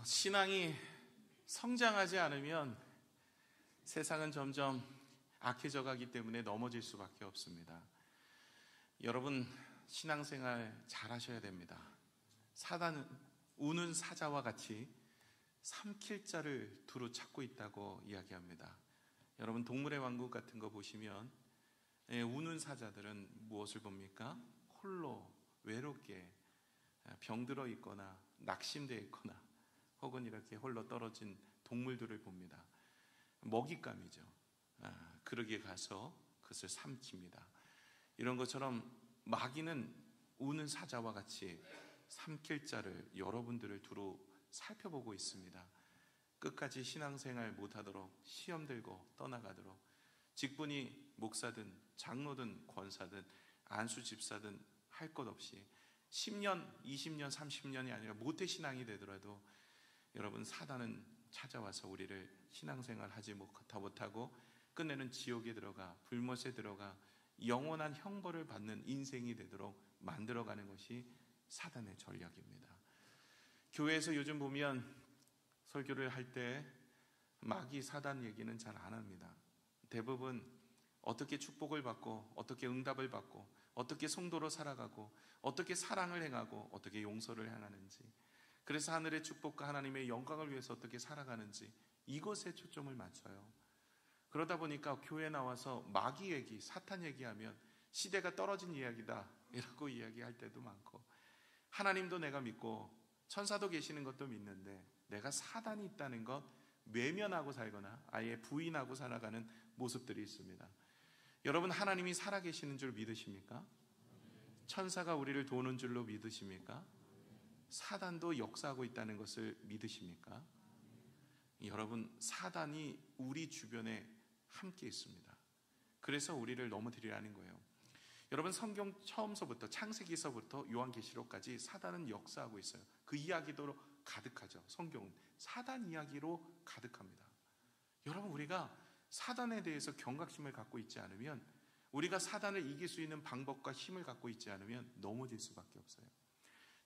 신앙이 성장하지 않으면 세상은 점점 악해져 가기 때문에 넘어질 수밖에 없습니다. 여러분, 신앙생활 잘 하셔야 됩니다. 사단은 우는 사자와 같이 삼킬 자를 두루 찾고 있다고 이야기합니다. 여러분, 동물의 왕국 같은 거 보시면 우는 사자들은 무엇을 봅니까? 홀로 외롭게 병들어 있거나 낙심되어 있거나 혹은 이렇게 홀로 떨어진 동물들을 봅니다. 먹잇감이죠. 그러기에 가서 그것을 삼킵니다. 이런 것처럼 마귀는 우는 사자와 같이 삼킬 자를, 여러분들을 두루 살펴보고 있습니다. 끝까지 신앙생활 못하도록, 시험 들고 떠나가도록, 직분이 목사든 장로든 권사든 안수 집사든 할 것 없이 10년, 20년, 30년이 아니라 모태신앙이 되더라도 여러분, 사단은 찾아와서 우리를 신앙생활 하지 못하고 끝내는 지옥에 들어가, 불못에 들어가 영원한 형벌을 받는 인생이 되도록 만들어가는 것이 사단의 전략입니다. 교회에서 요즘 보면 설교를 할 때 마귀 사단 얘기는 잘 안 합니다. 대부분 어떻게 축복을 받고, 어떻게 응답을 받고, 어떻게 성도로 살아가고, 어떻게 사랑을 행하고, 어떻게 용서를 행하는지, 그래서 하늘의 축복과 하나님의 영광을 위해서 어떻게 살아가는지, 이것에 초점을 맞춰요. 그러다 보니까 교회에 나와서 마귀 얘기, 사탄 얘기하면 시대가 떨어진 이야기다 이라고 이야기할 때도 많고, 하나님도 내가 믿고 천사도 계시는 것도 믿는데 내가 사단이 있다는 것 외면하고 살거나 아예 부인하고 살아가는 모습들이 있습니다. 여러분, 하나님이 살아계시는 줄 믿으십니까? 천사가 우리를 도우는 줄로 믿으십니까? 사단도 역사하고 있다는 것을 믿으십니까? 여러분, 사단이 우리 주변에 함께 있습니다. 그래서 우리를 넘어뜨리라는 거예요. 여러분, 성경 처음서부터, 창세기서부터 요한계시록까지 사단은 역사하고 있어요. 그 이야기도 가득하죠. 성경은 사단 이야기로 가득합니다. 여러분, 우리가 사단에 대해서 경각심을 갖고 있지 않으면, 우리가 사단을 이길 수 있는 방법과 힘을 갖고 있지 않으면 넘어질 수밖에 없어요.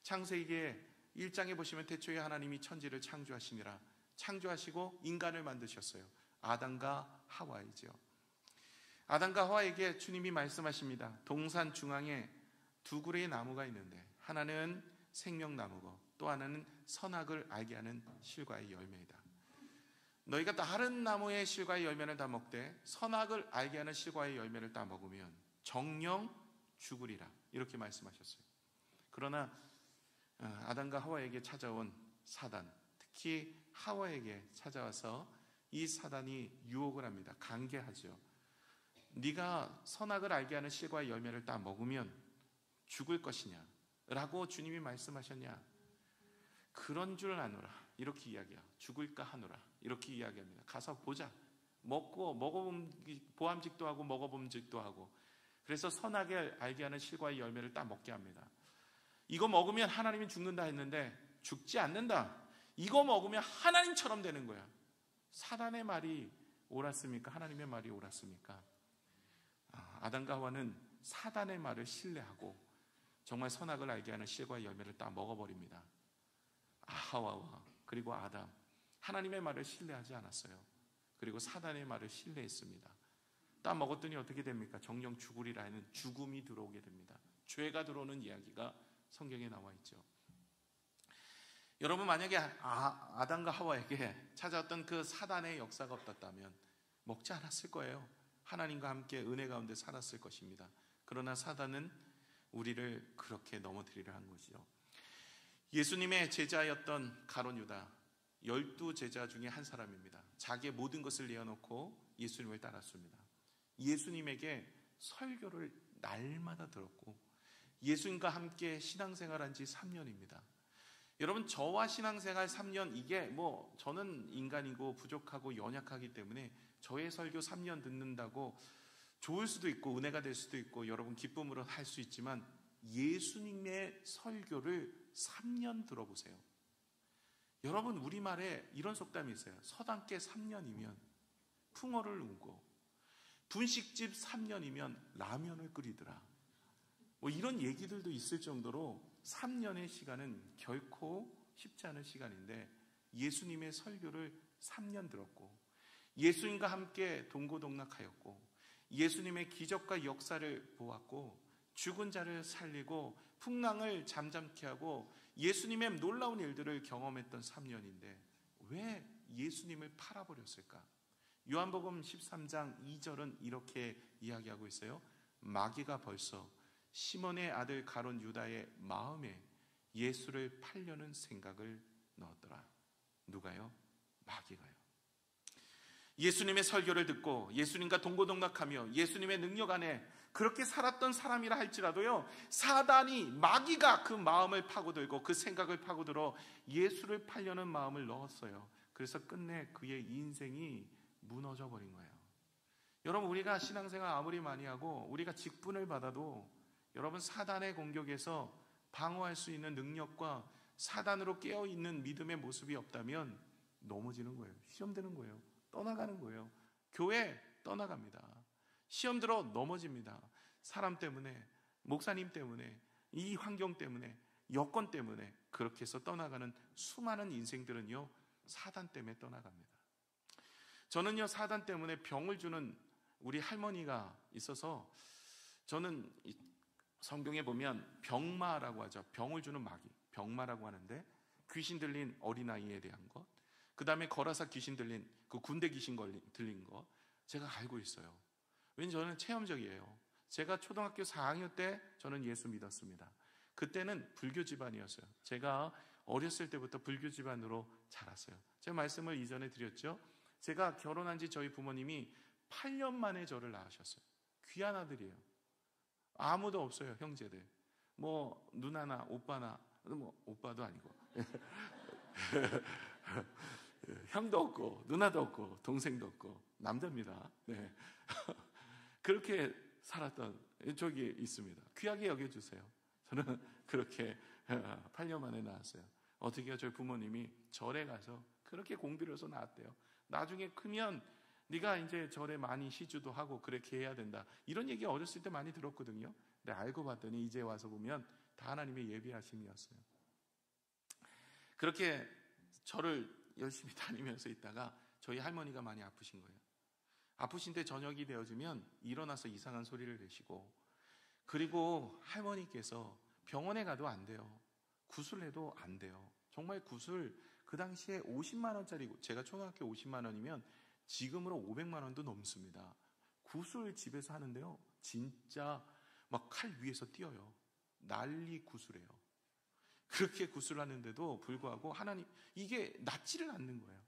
창세기 1장에 보시면 태초에 하나님이 천지를 창조하시니라, 창조하시고 인간을 만드셨어요. 아담과 하와이죠. 아담과 하와에게 주님이 말씀하십니다. 동산 중앙에 두 그루의 나무가 있는데 하나는 생명나무고 또 하나는 선악을 알게 하는 실과의 열매이다. 너희가 다른 나무의 실과의 열매를 다 먹되 선악을 알게 하는 실과의 열매를 다 먹으면 정령 죽으리라, 이렇게 말씀하셨어요. 그러나 아담과 하와에게 찾아온 사단, 특히 하와에게 찾아와서 이 사단이 유혹을 합니다. 강계하죠. 네가 선악을 알게 하는 실과의 열매를 다 먹으면 죽을 것이냐 라고 주님이 말씀하셨냐? 그런 줄 아노라, 이렇게 이야기해요. 죽을까 하노라, 이렇게 이야기합니다. 가서 보자. 보암직도 하고 먹어봄직도 하고, 그래서 선악을 알게 하는 실과의 열매를 딱 먹게 합니다. 이거 먹으면 하나님이 죽는다 했는데 죽지 않는다. 이거 먹으면 하나님처럼 되는 거야. 사단의 말이 옳았습니까? 하나님의 말이 옳았습니까? 아담과 하와는 사단의 말을 신뢰하고 정말 선악을 알게 하는 실과의 열매를 딱 먹어버립니다. 하와와 그리고 아담, 하나님의 말을 신뢰하지 않았어요. 그리고 사단의 말을 신뢰했습니다. 딱 먹었더니 어떻게 됩니까? 정령 죽으리라는 죽음이 들어오게 됩니다. 죄가 들어오는 이야기가 성경에 나와 있죠. 여러분, 만약에 아담과 하와에게 찾아왔던 그 사단의 역사가 없었다면 먹지 않았을 거예요. 하나님과 함께 은혜 가운데 살았을 것입니다. 그러나 사단은 우리를 그렇게 넘어뜨리려 한 것이죠. 예수님의 제자였던 가룟 유다, 12제자 중에 한 사람입니다. 자기의 모든 것을 내어놓고 예수님을 따랐습니다. 예수님에게 설교를 날마다 들었고 예수님과 함께 신앙생활한 지 3년입니다. 여러분, 저와 신앙생활 3년, 이게 저는 인간이고 부족하고 연약하기 때문에 저의 설교 3년 듣는다고 좋을 수도 있고 은혜가 될 수도 있고 여러분 기쁨으로 할 수 있지만, 예수님의 설교를 3년 들어보세요. 여러분, 우리말에 이런 속담이 있어요. 서당께 3년이면 풍어를 울고 분식집 3년이면 라면을 끓이더라. 이런 얘기들도 있을 정도로 3년의 시간은 결코 쉽지 않은 시간인데, 예수님의 설교를 3년 들었고, 예수님과 함께 동고동락하였고, 예수님의 기적과 역사를 보았고, 죽은 자를 살리고 풍랑을 잠잠케 하고 예수님의 놀라운 일들을 경험했던 3년인데 왜 예수님을 팔아버렸을까? 요한복음 13장 2절은 이렇게 이야기하고 있어요. 마귀가 벌써 시몬의 아들 가룟 유다의 마음에 예수를 팔려는 생각을 넣었더라. 누가요? 마귀가요. 예수님의 설교를 듣고 예수님과 동고동락하며 예수님의 능력 안에 그렇게 살았던 사람이라 할지라도요, 사단이, 마귀가 그 마음을 파고들고 그 생각을 파고들어 예수를 팔려는 마음을 넣었어요. 그래서 끝내 그의 인생이 무너져 버린 거예요. 여러분, 우리가 신앙생활 아무리 많이 하고 우리가 직분을 받아도 여러분, 사단의 공격에서 방어할 수 있는 능력과 사단으로 깨어있는 믿음의 모습이 없다면 넘어지는 거예요. 시험되는 거예요. 떠나가는 거예요. 교회 떠나갑니다. 시험 들어 넘어집니다. 사람 때문에, 목사님 때문에, 이 환경 때문에, 여건 때문에 그렇게 해서 떠나가는 수많은 인생들은요, 사단 때문에 떠나갑니다. 저는요, 사단 때문에 병을 주는 우리 할머니가 있어서, 저는 성경에 보면 병마라고 하죠. 병을 주는 마귀, 병마라고 하는데, 귀신 들린 어린아이에 대한 것, 그 다음에 거라사 귀신 들린, 그 군대 귀신 들린 것, 제가 알고 있어요. 왜냐하면 저는 체험적이에요. 제가 초등학교 4학년 때 저는 예수 믿었습니다. 그때는 불교 집안이었어요. 제가 어렸을 때부터 불교 집안으로 자랐어요. 제가 말씀을 이전에 드렸죠. 제가 결혼한 지 저희 부모님이 8년 만에 저를 낳으셨어요. 귀한 아들이에요. 아무도 없어요, 형제들. 뭐 누나나 오빠나, 뭐 오빠도 아니고 형도 없고 누나도 없고 동생도 없고 남자입니다. 네. 그렇게 살았던 적이 있습니다. 귀하게 여겨주세요. 저는 그렇게 8년 만에 낳았어요. 어떻게요? 저희 부모님이 절에 가서 그렇게 공비를 해서 낳았대요. 나중에 크면 네가 이제 절에 많이 시주도 하고 그렇게 해야 된다. 이런 얘기 어렸을 때 많이 들었거든요. 근데 알고 봤더니 이제 와서 보면 다 하나님의 예비하심이었어요. 그렇게 절을 열심히 다니면서 있다가 저희 할머니가 많이 아프신 거예요. 아프신데 저녁이 되어지면 일어나서 이상한 소리를 내시고, 그리고 할머니께서 병원에 가도 안 돼요. 구술해도 안 돼요. 정말 구술, 그 당시에 50만 원짜리, 제가 초등학교 50만 원이면 지금으로 500만 원도 넘습니다. 구술 집에서 하는데요, 진짜 막 칼 위에서 뛰어요. 난리 구술해요. 그렇게 구술하는데도 불구하고 하나님, 이게 낫지를 않는 거예요.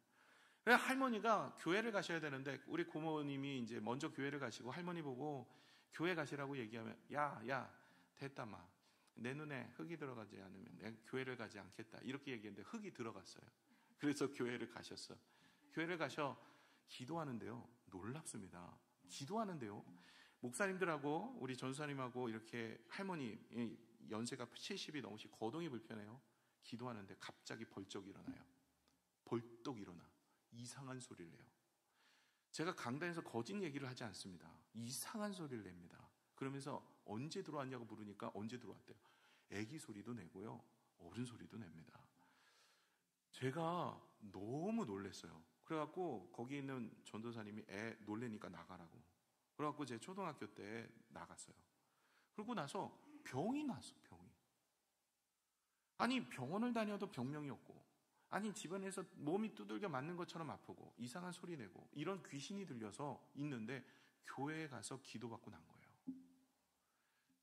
그래서 할머니가 교회를 가셔야 되는데, 우리 고모님이 이제 먼저 교회를 가시고 할머니 보고 교회 가시라고 얘기하면, 야 됐다마, 내 눈에 흙이 들어가지 않으면 내가 교회를 가지 않겠다, 이렇게 얘기했는데 흙이 들어갔어요. 그래서 교회를 가셨어요. 교회를 가셔 기도하는데요, 놀랍습니다. 기도하는데요, 목사님들하고 우리 전사님하고 이렇게 할머니 연세가 70이 넘으시 거동이 불편해요. 기도하는데 갑자기 벌쩍 일어나요. 벌떡 일어나 이상한 소리를 내요. 제가 강단에서 거짓 얘기를 하지 않습니다. 이상한 소리를 냅니다. 그러면서 언제 들어왔냐고 물으니까 언제 들어왔대요. 애기 소리도 내고요, 어른 소리도 냅니다. 제가 너무 놀랐어요. 그래갖고 거기 있는 전도사님이 애 놀래니까 나가라고. 그래갖고 제 초등학교 때 나갔어요. 그러고 나서 병이 났어, 병이. 아니, 병원을 다녀도 병명이 없고, 아니, 집안에서 몸이 두들겨 맞는 것처럼 아프고 이상한 소리 내고 이런 귀신이 들려서 있는데 교회에 가서 기도받고 난 거예요.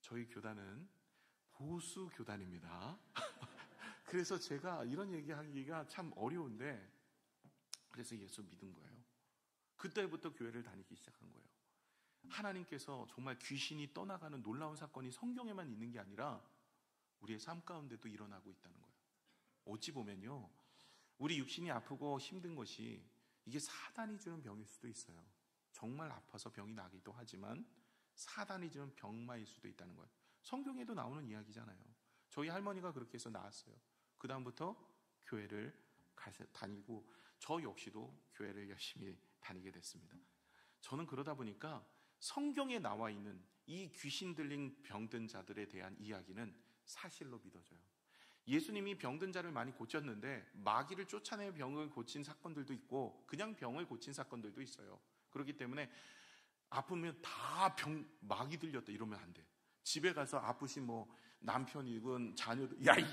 저희 교단은 보수 교단입니다. 그래서 제가 이런 얘기하기가 참 어려운데, 그래서 예수 믿은 거예요. 그때부터 교회를 다니기 시작한 거예요. 하나님께서 정말 귀신이 떠나가는 놀라운 사건이 성경에만 있는 게 아니라 우리의 삶 가운데도 일어나고 있다는 거예요. 어찌 보면요, 우리 육신이 아프고 힘든 것이 이게 사단이 주는 병일 수도 있어요. 정말 아파서 병이 나기도 하지만 사단이 주는 병마일 수도 있다는 거예요. 성경에도 나오는 이야기잖아요. 저희 할머니가 그렇게 해서 나았어요. 그 다음부터 교회를 다니고 저 역시도 교회를 열심히 다니게 됐습니다. 저는 그러다 보니까 성경에 나와 있는 이 귀신 들린 병든 자들에 대한 이야기는 사실로 믿어져요. 예수님이 병든 자를 많이 고쳤는데 마귀를 쫓아내 병을 고친 사건들도 있고 그냥 병을 고친 사건들도 있어요. 그렇기 때문에 아프면 다 마귀 들렸다 이러면 안 돼. 집에 가서 아프신 남편이건 자녀도 야, 이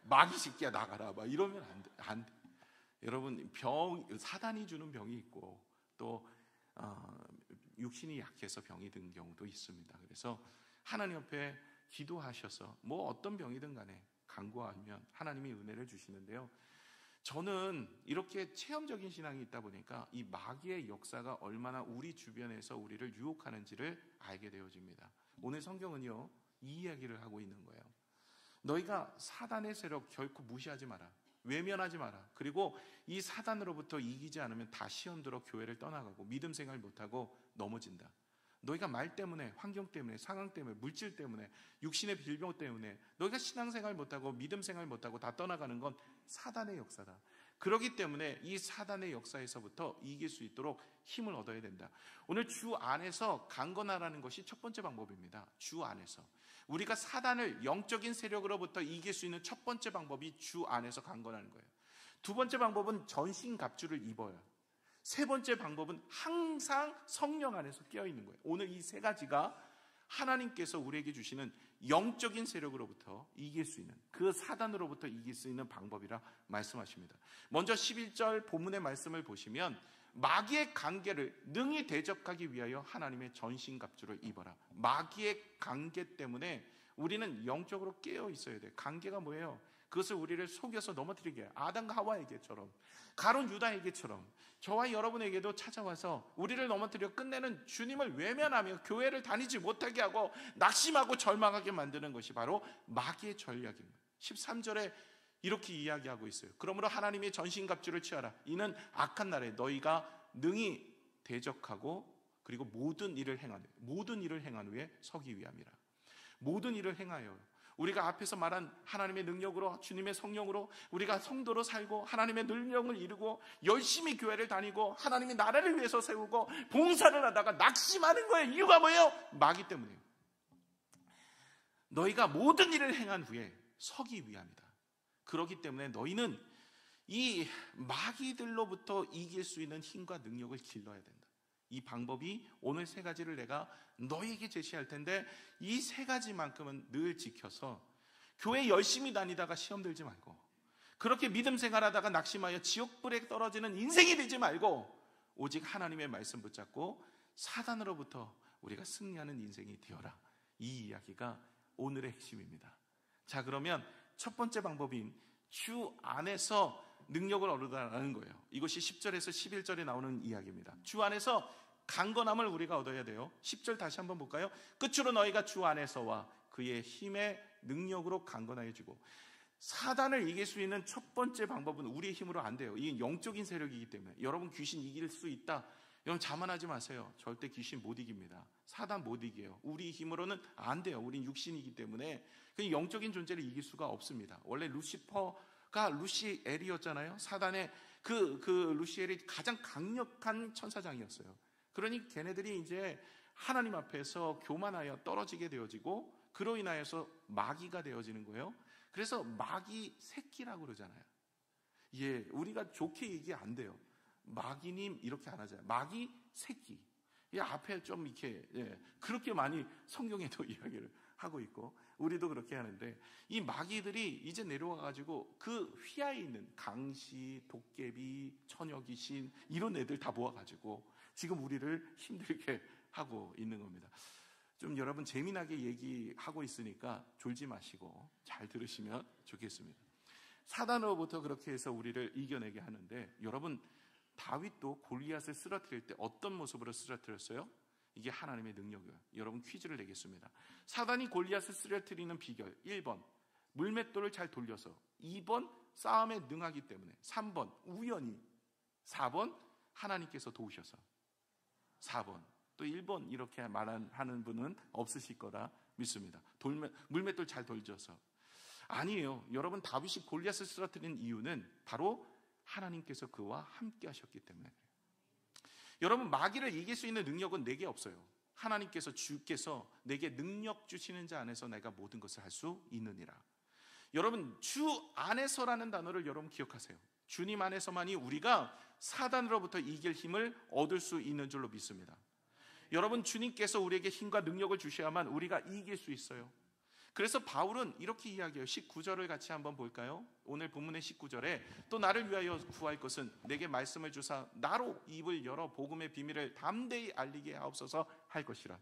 마귀 새끼야 나가라 막 이러면 안 돼. 여러분, 사단이 주는 병이 있고 또 육신이 약해서 병이 든 경우도 있습니다. 그래서 하나님 옆에 기도하셔서 어떤 병이든 간에 간구하면 하나님이 은혜를 주시는데요. 저는 이렇게 체험적인 신앙이 있다 보니까 이 마귀의 역사가 얼마나 우리 주변에서 우리를 유혹하는지를 알게 되어집니다. 오늘 성경은요, 이 이야기를 하고 있는 거예요. 너희가 사단의 세력 결코 무시하지 마라. 외면하지 마라. 그리고 이 사단으로부터 이기지 않으면 다 시험 들어 교회를 떠나가고 믿음 생활 못하고 넘어진다. 너희가 말 때문에, 환경 때문에, 상황 때문에, 물질 때문에, 육신의 빌병 때문에 너희가 신앙생활 못하고 믿음 생활 못하고 다 떠나가는 건 사단의 역사다. 그렇기 때문에 이 사단의 역사에서부터 이길 수 있도록 힘을 얻어야 된다. 오늘 주 안에서 강건하라는 것이 첫 번째 방법입니다. 주 안에서 우리가 사단을 영적인 세력으로부터 이길 수 있는 첫 번째 방법이 주 안에서 강건하는 거예요. 두 번째 방법은 전신갑주를 입어요. 세 번째 방법은 항상 성령 안에서 깨어있는 거예요. 오늘 이 세 가지가 하나님께서 우리에게 주시는 영적인 세력으로부터 이길 수 있는, 그 사단으로부터 이길 수 있는 방법이라 말씀하십니다. 먼저 11절 본문의 말씀을 보시면 마귀의 관계를 능히 대적하기 위하여 하나님의 전신갑주를 입어라. 마귀의 관계 때문에 우리는 영적으로 깨어 있어야 돼요. 관계가 뭐예요? 그것을 우리를 속여서 넘어뜨리게 해요. 아담과 하와에게처럼, 가룟 유다에게처럼 저와 여러분에게도 찾아와서 우리를 넘어뜨려 끝내는 주님을 외면하며 교회를 다니지 못하게 하고 낙심하고 절망하게 만드는 것이 바로 마귀의 전략입니다. 13절에 이렇게 이야기하고 있어요. 그러므로 하나님의 전신갑주를 취하라. 이는 악한 날에 너희가 능히 대적하고 그리고 모든 일을 행한 후에 서기 위함이라. 모든 일을 행하여 우리가 앞에서 말한 하나님의 능력으로, 주님의 성령으로 우리가 성도로 살고 하나님의 능력을 이루고 열심히 교회를 다니고 하나님의 나라를 위해서 세우고 봉사를 하다가 낙심하는 거예요. 이유가 뭐예요? 마귀 때문이에요. 너희가 모든 일을 행한 후에 서기 위함이다. 그렇기 때문에 너희는 이 마귀들로부터 이길 수 있는 힘과 능력을 길러야 된다. 이 방법이 오늘 세 가지를 내가 너희에게 제시할 텐데 이 세 가지만큼은 늘 지켜서 교회 열심히 다니다가 시험 들지 말고, 그렇게 믿음 생활하다가 낙심하여 지옥불에 떨어지는 인생이 되지 말고 오직 하나님의 말씀 붙잡고 사단으로부터 우리가 승리하는 인생이 되어라. 이 이야기가 오늘의 핵심입니다. 자, 그러면 첫 번째 방법인 주 안에서 능력을 얻으라는 거예요. 이것이 10절에서 11절에 나오는 이야기입니다. 주 안에서 강건함을 우리가 얻어야 돼요. 10절 다시 한번 볼까요? 끝으로 너희가 주 안에서와 그의 힘의 능력으로 강건하여지고. 사단을 이길 수 있는 첫 번째 방법은 우리의 힘으로 안 돼요. 이게 영적인 세력이기 때문에. 여러분, 귀신 이길 수 있다, 여러분 자만하지 마세요. 절대 귀신 못 이깁니다. 사단 못 이겨요. 우리 힘으로는 안 돼요. 우린 육신이기 때문에 영적인 존재를 이길 수가 없습니다. 원래 루시퍼가 루시엘이었잖아요. 사단의 그 루시엘이 가장 강력한 천사장이었어요. 그러니 걔네들이 이제 하나님 앞에서 교만하여 떨어지게 되어지고 그로 인하여서 마귀가 되어지는 거예요. 그래서 마귀 새끼라고 그러잖아요. 예, 우리가 좋게 얘기 안 돼요. 마귀님 이렇게 안 하잖아요. 마귀 새끼. 이 앞에 좀 이렇게 그렇게 많이 성경에도 이야기를 하고 있고 우리도 그렇게 하는데, 이 마귀들이 이제 내려와가지고 그 휘하에 있는 강시, 도깨비, 처녀귀신 이런 애들 다 모아가지고 지금 우리를 힘들게 하고 있는 겁니다. 좀 여러분 재미나게 얘기하고 있으니까 졸지 마시고 잘 들으시면 좋겠습니다. 사단으로부터 그렇게 해서 우리를 이겨내게 하는데, 여러분 다윗도 골리앗을 쓰러뜨릴 때 어떤 모습으로 쓰러뜨렸어요? 이게 하나님의 능력이에요. 여러분 퀴즈를 내겠습니다. 사단이 골리앗을 쓰러뜨리는 비결 1번 물맷돌을 잘 돌려서, 2번 싸움에 능하기 때문에, 3번 우연히, 4번 하나님께서 도우셔서, 4번 또 1번 이렇게 하는 분은 없으실 거라 믿습니다. 물맷돌 잘 돌려서. 아니에요. 여러분 다윗이 골리앗을 쓰러뜨린 이유는 바로 하나님께서 그와 함께 하셨기 때문에 그래요. 여러분 마귀를 이길 수 있는 능력은 내게 없어요. 하나님께서 주께서 내게 능력 주시는 자 안에서 내가 모든 것을 할 수 있느니라. 여러분, 주 안에서라는 단어를 여러분 기억하세요. 주님 안에서만이 우리가 사단으로부터 이길 힘을 얻을 수 있는 줄로 믿습니다. 여러분, 주님께서 우리에게 힘과 능력을 주셔야만 우리가 이길 수 있어요. 그래서 바울은 이렇게 이야기해요. 19절을 같이 한번 볼까요? 오늘 본문의 19절에 또 나를 위하여 구할 것은 내게 말씀을 주사 나로 입을 열어 복음의 비밀을 담대히 알리게 하옵소서 할 것이라.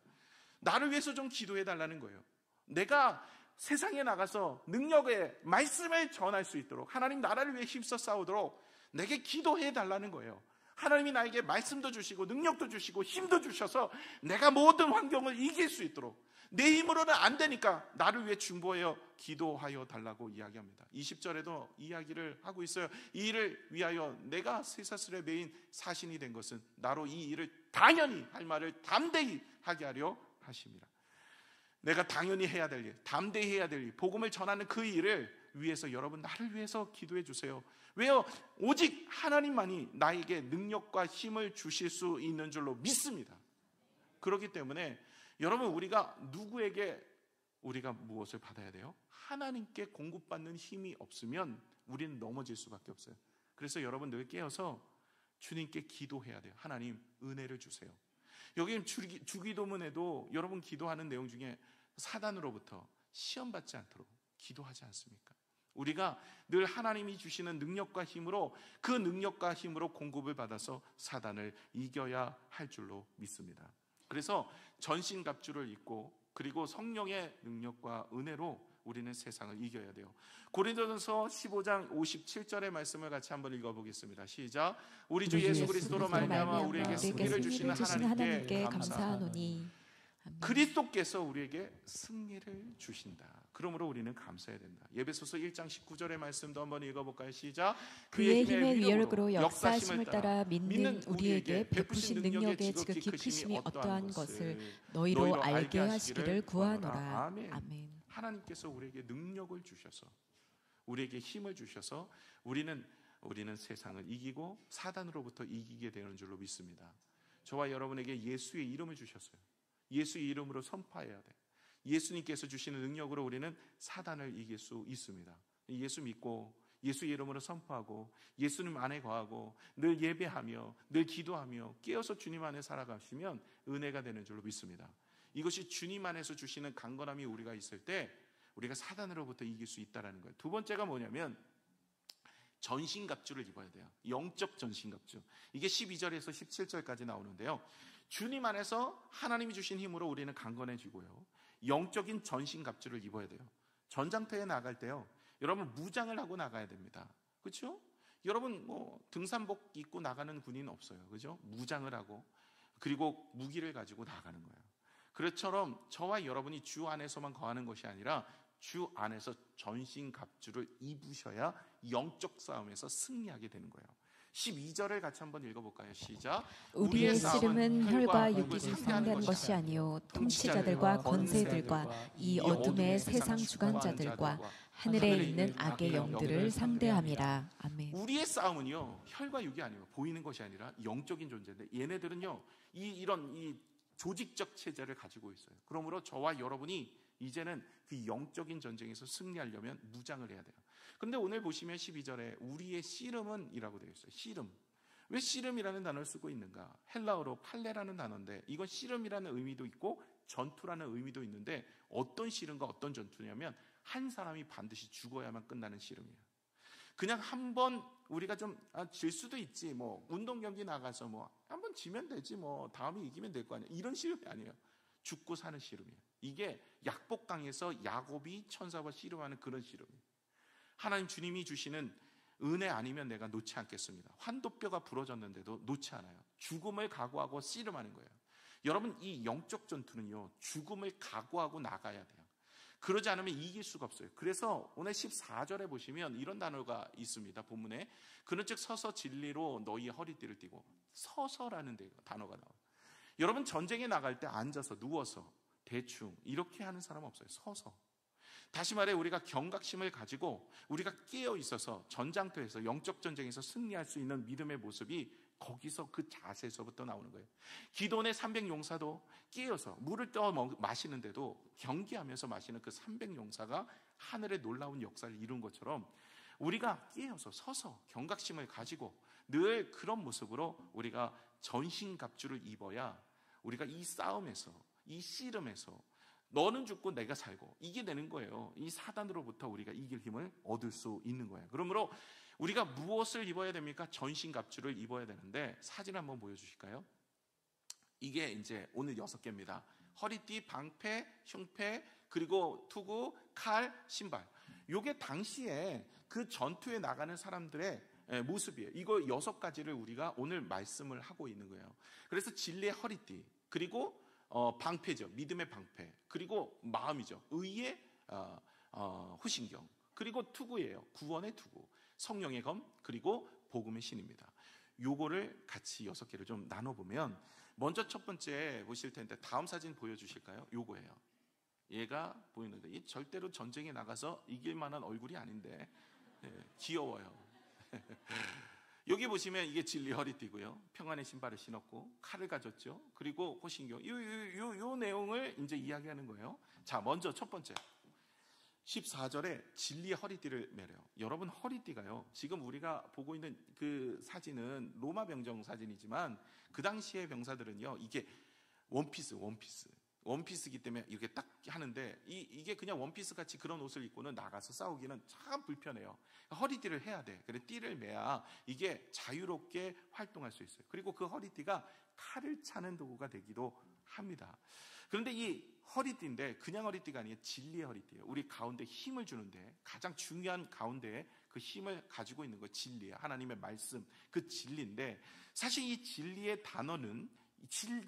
나를 위해서 좀 기도해 달라는 거예요. 내가 세상에 나가서 능력의 말씀을 전할 수 있도록, 하나님 나라를 위해 힘써 싸우도록 내게 기도해 달라는 거예요. 하나님이 나에게 말씀도 주시고 능력도 주시고 힘도 주셔서 내가 모든 환경을 이길 수 있도록, 내 힘으로는 안 되니까 나를 위해 중보하여 기도하여 달라고 이야기합니다. 20절에도 이야기를 하고 있어요. 이 일을 위하여 내가 쇠사슬에 매인 사신이 된 것은 나로 이 일을 당연히 할 말을 담대히 하게 하려 하심이라. 내가 당연히 해야 될 일, 담대히 해야 될 일, 복음을 전하는 그 일을 위해서 여러분 나를 위해서 기도해 주세요. 왜요? 오직 하나님만이 나에게 능력과 힘을 주실 수 있는 줄로 믿습니다. 그렇기 때문에 여러분, 우리가 누구에게 우리가 무엇을 받아야 돼요? 하나님께 공급받는 힘이 없으면 우리는 넘어질 수밖에 없어요. 그래서 여러분 늘 깨어서 주님께 기도해야 돼요. 하나님 은혜를 주세요. 여기 주기도문에도 여러분 기도하는 내용 중에 사단으로부터 시험받지 않도록 기도하지 않습니까? 우리가 늘 하나님이 주시는 능력과 힘으로, 그 능력과 힘으로 공급을 받아서 사단을 이겨야 할 줄로 믿습니다. 그래서 전신갑주를 입고 그리고 성령의 능력과 은혜로 우리는 세상을 이겨야 돼요. 고린도전서 15장 57절의 말씀을 같이 한번 읽어보겠습니다. 시작. 우리 주 예수 그리스도로 말미암아 우리에게 승리를 주시는 하나님께 감사하노니. 그리스도께서 우리에게 승리를 주신다. 그러므로 우리는 감사해야 된다. 에베소서 1장 19절의 말씀도 한번 읽어볼까요? 시작. 그의 힘의 위력으로 역사심을 따라 믿는 우리에게 베푸신 능력의 지극히 크심이 어떠한 것을 너희로 알게 하시기를 구하노라. 아멘. 하나님께서 우리에게 능력을 주셔서, 우리에게 힘을 주셔서 우리는 세상을 이기고 사단으로부터 이기게 되는 줄로 믿습니다. 저와 여러분에게 예수의 이름을 주셨어요. 예수의 이름으로 선포해야 돼. 예수님께서 주시는 능력으로 우리는 사단을 이길 수 있습니다. 예수 믿고 예수 이름으로 선포하고 예수님 안에 거하고 늘 예배하며 늘 기도하며 깨어서 주님 안에 살아가시면 은혜가 되는 줄로 믿습니다. 이것이 주님 안에서 주시는 강건함이 우리가 있을 때 우리가 사단으로부터 이길 수 있다는 거예요. 두 번째가 뭐냐면 전신갑주를 입어야 돼요. 영적 전신갑주. 이게 12절에서 17절까지 나오는데요. 주님 안에서 하나님이 주신 힘으로 우리는 강건해지고요. 영적인 전신갑주를 입어야 돼요. 전장터에 나갈 때요, 여러분 무장을 하고 나가야 됩니다. 그렇죠? 여러분 등산복 입고 나가는 군인 없어요. 그죠? 무장을 하고 그리고 무기를 가지고 나가는 거예요. 그처럼 저와 여러분이 주 안에서만 거하는 것이 아니라 주 안에서 전신갑주를 입으셔야 영적 싸움에서 승리하게 되는 거예요. 12절을 같이 한번 읽어볼까요? 시작. 우리의 씨름은 혈과 육이 상대하는 것이 아니요 통치자들과 권세들과 이 어둠의 세상 주관자들과 하늘에 있는 악의 영들을 상대함이라. 아멘. 우리의 싸움은요 혈과 육이 아니에요. 보이는 것이 아니라 영적인 존재인데, 얘네들은요 이런 조직적 체제를 가지고 있어요. 그러므로 저와 여러분이 이제는 그 영적인 전쟁에서 승리하려면 무장을 해야 돼요. 그런데 오늘 보시면 12절에 우리의 씨름은 이라고 되어 있어요. 씨름. 왜 씨름이라는 단어를 쓰고 있는가? 헬라어로 팔레라는 단어인데 이건 씨름이라는 의미도 있고 전투라는 의미도 있는데, 어떤 씨름과 어떤 전투냐면 한 사람이 반드시 죽어야만 끝나는 씨름이에요. 그냥 한번 우리가 좀 질 수도 있지, 운동 경기 나가서 한번 지면 되지, 다음에 이기면 될 거 아니야, 이런 씨름이 아니에요. 죽고 사는 씨름이에요. 이게 약복강에서 야곱이 천사와 씨름하는 그런 씨름이에요. 하나님 주님이 주시는 은혜 아니면 내가 놓지 않겠습니다. 환도뼈가 부러졌는데도 놓지 않아요. 죽음을 각오하고 씨름하는 거예요. 여러분, 이 영적 전투는요 죽음을 각오하고 나가야 돼요. 그러지 않으면 이길 수가 없어요. 그래서 오늘 14절에 보시면 이런 단어가 있습니다. 본문에 그는 즉 서서 진리로 너희의 허리띠를 띠고, 서서라는 단어가 나와요. 여러분, 전쟁에 나갈 때 앉아서 누워서 대충 이렇게 하는 사람 없어요. 서서. 다시 말해 우리가 경각심을 가지고 우리가 깨어 있어서 전장터에서 영적 전쟁에서 승리할 수 있는 믿음의 모습이 거기서 그 자세에서부터 나오는 거예요. 기도원의 300용사도 깨어서 물을 떠 마시는데도 경기하면서 마시는 그 300용사가 하늘의 놀라운 역사를 이룬 것처럼 우리가 깨어서 서서 경각심을 가지고 늘 그런 모습으로 우리가 전신갑주를 입어야 우리가 이 싸움에서, 이 씨름에서 너는 죽고 내가 살고 이겨내는 거예요. 이 사단으로부터 우리가 이길 힘을 얻을 수 있는 거예요. 그러므로 우리가 무엇을 입어야 됩니까? 전신갑주를 입어야 되는데 사진 한번 보여주실까요? 이게 이제 오늘 6개입니다. 허리띠, 방패, 흉패, 그리고 투구, 칼, 신발. 요게 당시에 그 전투에 나가는 사람들의 모습이에요. 이거 6가지를 우리가 오늘 말씀을 하고 있는 거예요. 그래서 진리의 허리띠, 그리고 방패죠. 믿음의 방패, 그리고 마음이죠. 의의 후신경, 그리고 투구예요. 구원의 투구, 성령의 검, 그리고 복음의 신입니다. 요거를 같이 6개를 좀 나눠보면, 먼저 첫 번째 보실 텐데 다음 사진 보여주실까요? 요거예요. 얘가 보이는데 이 절대로 전쟁에 나가서 이길 만한 얼굴이 아닌데 귀여워요. 여기 보시면 이게 진리 허리띠고요. 평안의 신발을 신었고 칼을 가졌죠. 그리고 호신경. 요 내용을 이제 이야기하는 거예요. 자, 먼저 첫 번째 14절에 진리의 허리띠를 매려요. 여러분, 허리띠가요, 지금 우리가 보고 있는 그 사진은 로마 병정 사진이지만 그 당시의 병사들은요, 이게 원피스이기 때문에 이렇게 딱 하는데 이게 그냥 원피스 같이 그런 옷을 입고는 나가서 싸우기는 참 불편해요. 허리띠를 해야 돼. 그래, 띠를 매야 이게 자유롭게 활동할 수 있어요. 그리고 그 허리띠가 칼을 차는 도구가 되기도 합니다. 그런데 이 허리띠인데 그냥 허리띠가 아니에요. 진리의 허리띠예요. 우리 가운데 힘을 주는데 가장 중요한 가운데에 그 힘을 가지고 있는 거 진리예요. 하나님의 말씀, 그 진리인데 사실 이 진리의 단어는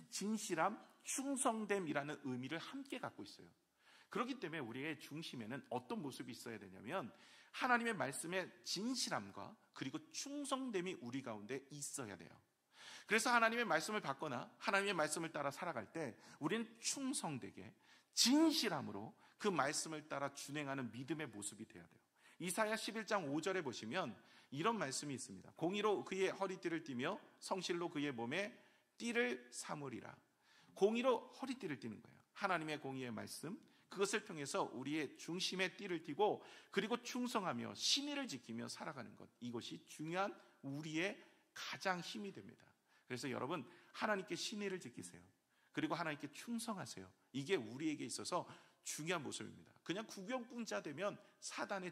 진실함, 충성됨이라는 의미를 함께 갖고 있어요. 그렇기 때문에 우리의 중심에는 어떤 모습이 있어야 되냐면 하나님의 말씀의 진실함과 그리고 충성됨이 우리 가운데 있어야 돼요. 그래서 하나님의 말씀을 받거나 하나님의 말씀을 따라 살아갈 때 우리는 충성되게 진실함으로 그 말씀을 따라 준행하는 믿음의 모습이 되어야 돼요. 이사야 11장 5절에 보시면 이런 말씀이 있습니다. 공의로 그의 허리띠를 띠며 성실로 그의 몸에 띠를 삼으리라. 공의로 허리띠를 띠는 거예요. 하나님의 공의의 말씀, 그것을 통해서 우리의 중심에 띠를 띠고 그리고 충성하며 신의를 지키며 살아가는 것, 이것이 중요한 우리의 가장 힘이 됩니다. 그래서 여러분, 하나님께 신의를 지키세요. 그리고 하나님께 충성하세요. 이게 우리에게 있어서 중요한 모습입니다. 그냥 구경꾼자 되면 사단의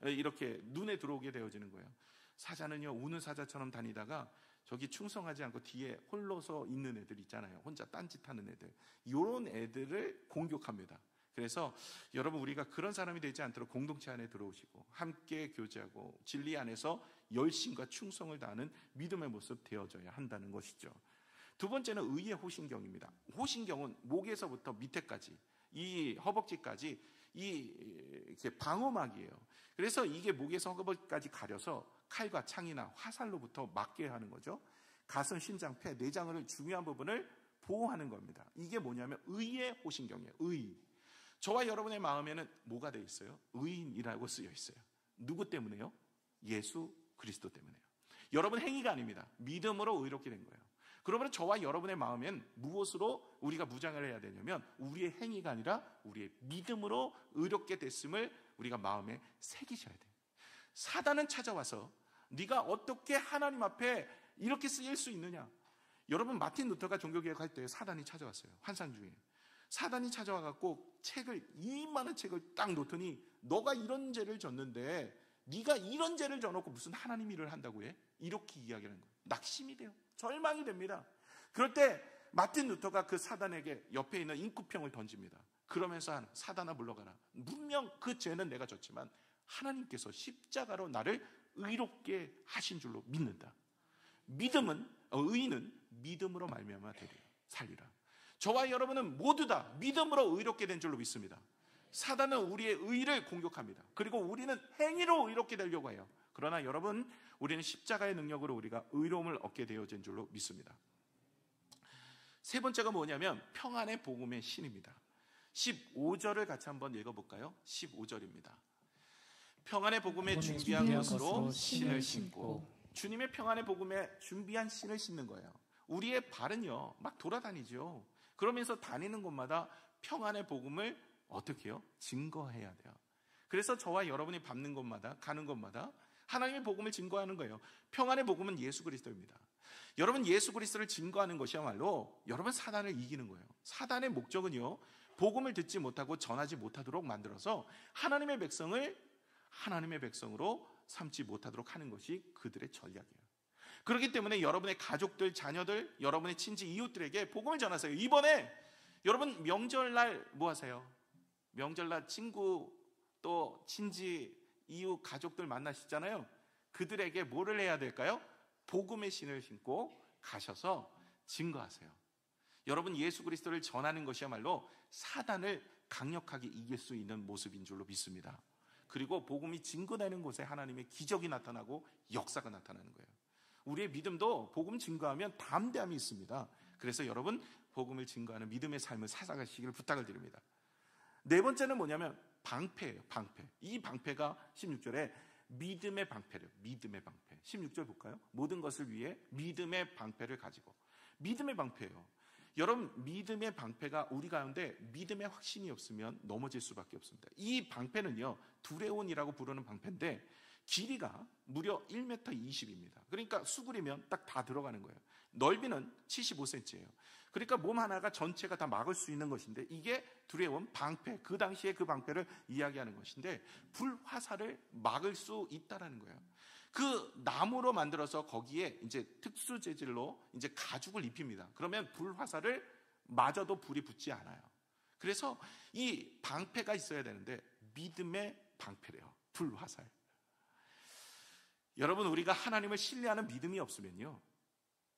이렇게 눈에 들어오게 되어지는 거예요. 사자는요, 우는 사자처럼 다니다가 저기 충성하지 않고 뒤에 홀로서 있는 애들 있잖아요. 혼자 딴짓하는 애들. 이런 애들을 공격합니다. 그래서 여러분, 우리가 그런 사람이 되지 않도록 공동체 안에 들어오시고 함께 교제하고 진리 안에서 열심과 충성을 다하는 믿음의 모습 되어져야 한다는 것이죠. 두 번째는 의의 호신경입니다. 호신경은 목에서부터 밑에까지, 이 허벅지까지 이렇게 방어막이에요. 그래서 이게 목에서 허벅지까지 가려서 칼과 창이나 화살로부터 막게 하는 거죠. 가슴, 심장, 폐, 내장을 중요한 부분을 보호하는 겁니다. 이게 뭐냐면 의의 호신경이에요. 의. 저와 여러분의 마음에는 뭐가 되어 있어요? 의인이라고 쓰여 있어요. 누구 때문에요? 예수 그리스도 때문에요. 여러분 행위가 아닙니다. 믿음으로 의롭게 된 거예요. 그러면 저와 여러분의 마음엔 무엇으로 우리가 무장을 해야 되냐면 우리의 행위가 아니라 우리의 믿음으로 의롭게 됐음을 우리가 마음에 새기셔야 돼요. 사단은 찾아와서 네가 어떻게 하나님 앞에 이렇게 쓰일 수 있느냐. 여러분, 마틴 루터가 종교개혁할 때 사단이 찾아왔어요. 환상 중에. 사단이 찾아와갖고 이만한 책을 딱 놓더니 너가 이런 죄를 졌는데 네가 이런 죄를 져놓고 무슨 하나님 일을 한다고 해? 이렇게 이야기하는 거예요. 낙심이 돼요. 절망이 됩니다. 그럴 때 마틴 루터가 그 사단에게 옆에 있는 인구평을 던집니다. 그러면서 사단아 물러가라. 분명 그 죄는 내가 졌지만 하나님께서 십자가로 나를 의롭게 하신 줄로 믿는다. 의인은 믿음으로 말미암아 되리라. 살리라. 저와 여러분은 모두 다 믿음으로 의롭게 된 줄로 믿습니다. 사단은 우리의 의를 공격합니다. 그리고 우리는 행위로 의롭게 되려고 해요. 그러나 여러분, 우리는 십자가의 능력으로 우리가 의로움을 얻게 되어진 줄로 믿습니다. 세 번째가 뭐냐면 평안의 복음의 신입니다. 15절을 같이 한번 읽어볼까요? 15절입니다. 평안의 복음에 준비한 것으로 신을 신고. 주님의 평안의 복음에 준비한 신을 신는 거예요. 우리의 발은요 막 돌아다니죠. 그러면서 다니는 곳마다 평안의 복음을 어떻게 해요? 증거해야 돼요. 그래서 저와 여러분이 밟는 곳마다, 가는 곳마다 하나님의 복음을 증거하는 거예요. 평안의 복음은 예수 그리스도입니다. 여러분, 예수 그리스도를 증거하는 것이야말로 여러분 사단을 이기는 거예요. 사단의 목적은요, 복음을 듣지 못하고 전하지 못하도록 만들어서 하나님의 백성을 하나님의 백성으로 삼지 못하도록 하는 것이 그들의 전략이에요. 그렇기 때문에 여러분의 가족들, 자녀들, 여러분의 친지, 이웃들에게 복음을 전하세요. 이번에 여러분 명절날 뭐 하세요? 명절날 친구 또 친지, 이웃, 가족들 만나시잖아요. 그들에게 뭐를 해야 될까요? 복음의 신을 신고 가셔서 증거하세요. 여러분, 예수 그리스도를 전하는 것이야말로 사단을 강력하게 이길 수 있는 모습인 줄로 믿습니다. 그리고 복음이 증거되는 곳에 하나님의 기적이 나타나고 역사가 나타나는 거예요. 우리의 믿음도 복음 증거하면 담대함이 있습니다. 그래서 여러분, 복음을 증거하는 믿음의 삶을 살아가시기를 부탁을 드립니다. 네 번째는 뭐냐면 방패예요. 방패. 이 방패가 16절에 믿음의 방패래요. 믿음의 방패. 16절 볼까요? 모든 것을 위해 믿음의 방패를 가지고. 믿음의 방패예요. 여러분, 믿음의 방패가 우리 가운데 믿음의 확신이 없으면 넘어질 수밖에 없습니다. 이 방패는요, 두레온이라고 부르는 방패인데 길이가 무려 1m 20입니다. 그러니까 수그리면 딱 다 들어가는 거예요. 넓이는 75cm예요. 그러니까 몸 하나가 전체가 다 막을 수 있는 것인데, 이게 두레온 방패, 그 당시에 그 방패를 이야기하는 것인데, 불화살을 막을 수 있다라는 거예요. 그 나무로 만들어서 거기에 이제 특수 재질로 이제 가죽을 입힙니다. 그러면 불화살을 맞아도 불이 붙지 않아요. 그래서 이 방패가 있어야 되는데 믿음의 방패래요. 불화살. 여러분, 우리가 하나님을 신뢰하는 믿음이 없으면요,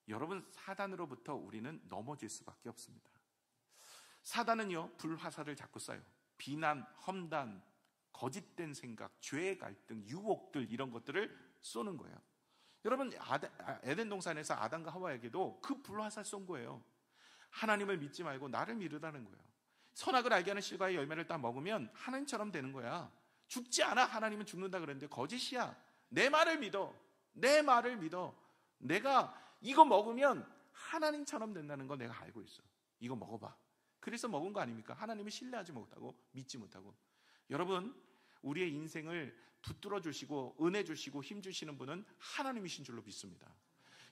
여러분, 사단으로부터 우리는 넘어질 수밖에 없습니다. 사단은요, 불화살을 자꾸 쏴요. 비난, 험단, 거짓된 생각, 죄의 갈등, 유혹들, 이런 것들을 쏘는 거예요. 여러분, 에덴 동산에서 아담과 하와에게도 그 불화살 쏜 거예요. 하나님을 믿지 말고 나를 믿으라는 거예요. 선악을 알게 하는 실과의 열매를 딱 먹으면 하나님처럼 되는 거야. 죽지 않아. 하나님은 죽는다 그랬는데 거짓이야. 내 말을 믿어. 내 말을 믿어. 내가 이거 먹으면 하나님처럼 된다는 거 내가 알고 있어. 이거 먹어봐. 그래서 먹은 거 아닙니까? 하나님을 신뢰하지 못하고 믿지 못하고. 여러분, 우리의 인생을 붙들어 주시고 은혜 주시고 힘 주시는 분은 하나님이신 줄로 믿습니다.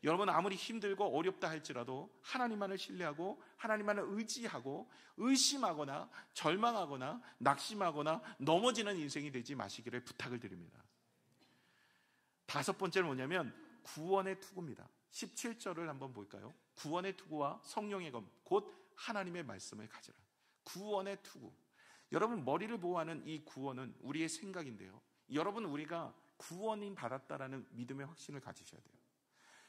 여러분, 아무리 힘들고 어렵다 할지라도 하나님만을 신뢰하고 하나님만을 의지하고 의심하거나 절망하거나 낙심하거나 넘어지는 인생이 되지 마시기를 부탁을 드립니다. 다섯 번째는 뭐냐면 구원의 투구입니다. 17절을 한번 볼까요? 구원의 투구와 성령의 검, 곧 하나님의 말씀을 가지라. 구원의 투구. 여러분, 머리를 보호하는 이 구원은 우리의 생각인데요, 여러분, 우리가 구원인 받았다라는 믿음의 확신을 가지셔야 돼요.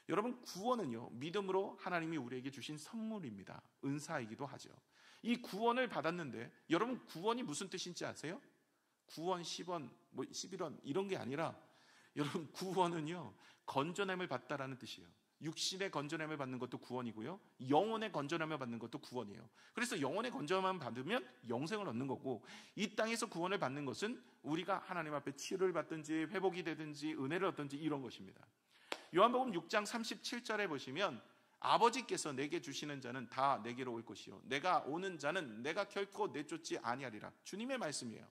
여러분, 구원은요, 믿음으로 하나님이 우리에게 주신 선물입니다. 은사이기도 하죠. 이 구원을 받았는데, 여러분, 구원이 무슨 뜻인지 아세요? 구원 10원, 11원 이런 게 아니라, 여러분, 구원은요, 건져냄을 받다라는 뜻이에요. 육신의 건져냄을 받는 것도 구원이고요, 영혼의 건져냄을 받는 것도 구원이에요. 그래서 영혼의 건져냄을 받으면 영생을 얻는 거고, 이 땅에서 구원을 받는 것은 우리가 하나님 앞에 치유를 받든지 회복이 되든지 은혜를 얻든지 이런 것입니다. 요한복음 6장 37절에 보시면 아버지께서 내게 주시는 자는 다 내게로 올 것이요, 내가 오는 자는 내가 결코 내쫓지 아니하리라. 주님의 말씀이에요.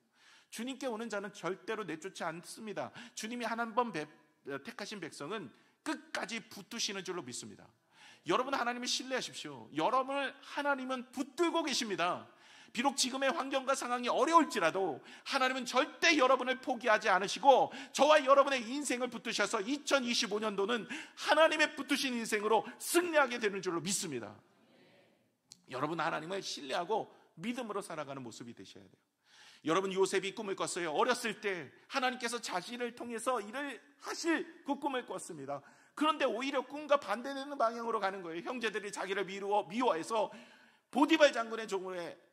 주님께 오는 자는 절대로 내쫓지 않습니다. 주님이 한 번 택하신 백성은 끝까지 붙드시는 줄로 믿습니다. 여러분, 하나님을 신뢰하십시오. 여러분을 하나님은 붙들고 계십니다. 비록 지금의 환경과 상황이 어려울지라도 하나님은 절대 여러분을 포기하지 않으시고 저와 여러분의 인생을 붙드셔서 2025년도는 하나님의 붙드신 인생으로 승리하게 되는 줄로 믿습니다. 여러분, 하나님을 신뢰하고 믿음으로 살아가는 모습이 되셔야 돼요. 여러분, 요셉이 꿈을 꿨어요. 어렸을 때 하나님께서 자신을 통해서 일을 하실 그 꿈을 꿨습니다. 그런데 오히려 꿈과 반대되는 방향으로 가는 거예요. 형제들이 자기를 미워해서 보디발 장군의